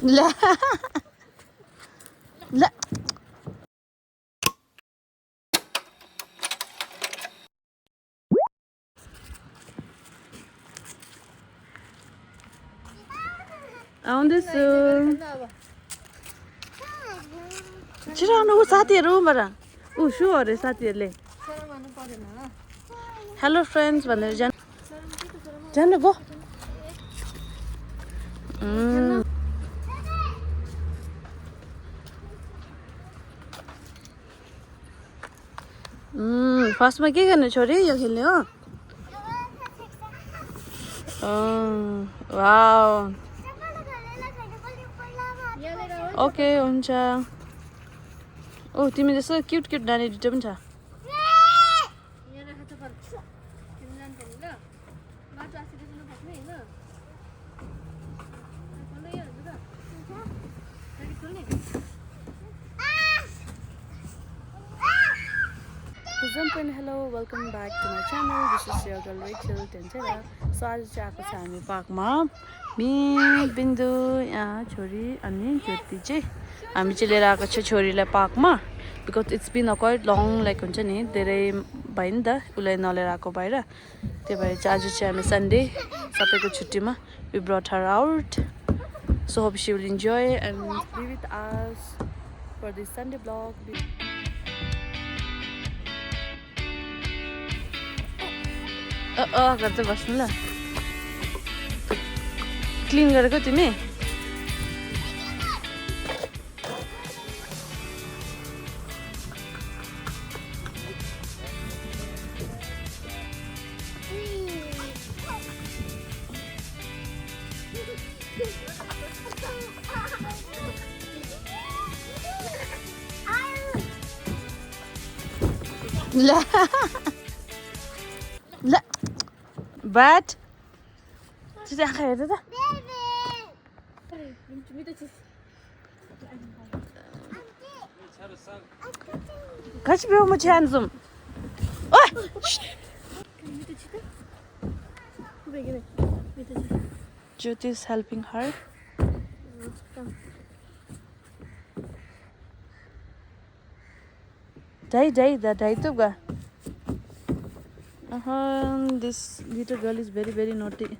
ल ल आउँदैछु छिटो आउनु ऊ साथीहरू उबाट ऊ सु अरे साथीहरूले हेलो फ्रेन्ड्स भनेर जानु गो फर्स्टमा के गर्ने छोरी यो खेल्ने हो वाउ ओके हुन्छ ओ तिमी जस्तो क्युट क्युट नानी दुइटा पनि छ hello welcome back to my channel this is your girl Rachel टेन्सेरा सो आज चाहिँ आएको छ हामी पार्कमा बिन्दु यहाँ छोरी अनि ज्योति चाहिँ हामी चाहिँ लिएर आएको छ छोरीलाई पार्कमा because it's been a quite long like हुन्छ नि धेरै भयो नि त उसलाई नलिएर आएको बाहिर त्यही भएर चाहिँ आज चाहिँ हामी सन्डे सबैको छुट्टीमा we brought her out so hope she will enjoy and be with us for this Sunday blog गर्दै बस्नु ल क्लिन गरेको तिमी ल ल But just आँखा हेर्दै त कति बेला म छ्यान जाउँ Jyoti is helping her. Dai to ga. This little girl is very, very naughty.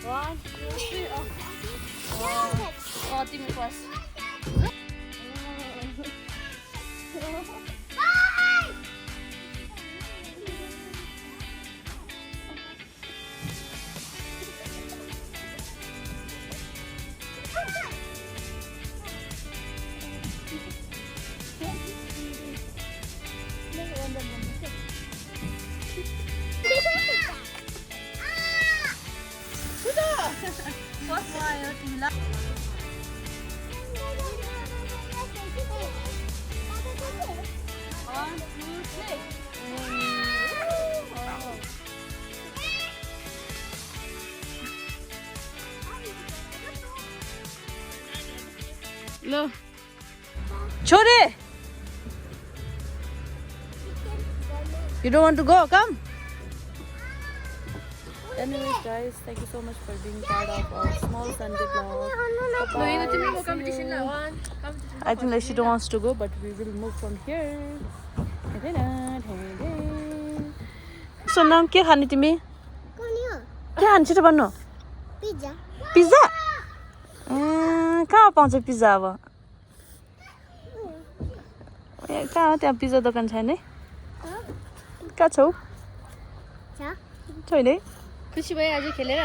One, two, three, oh, Timmy first. Lo, Chore, you don't want to go? Come. Anyways, guys, thank you so much for being part of our small Sunday vlog. I think like she don't wants to go, but we will move from here. So now, क्या खाने तिमी? क्या खाने छिटो भन्नु? Pizza. Pizza? कहाँ पाउँछ pizza अब? कहाँ त्यहाँ पिज्जा दोकान छैन है? कहाँ छौ? छैन है? खुसी भयो आज खेलेर?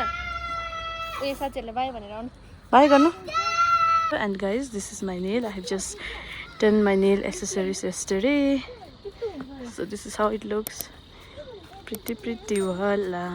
ए साथीहरुले बाइ भनेर आउनु. बाइ गर्नु? And guys, this is my nail. I have just done my nail accessories yesterday. So this is how it looks. Pretty voila.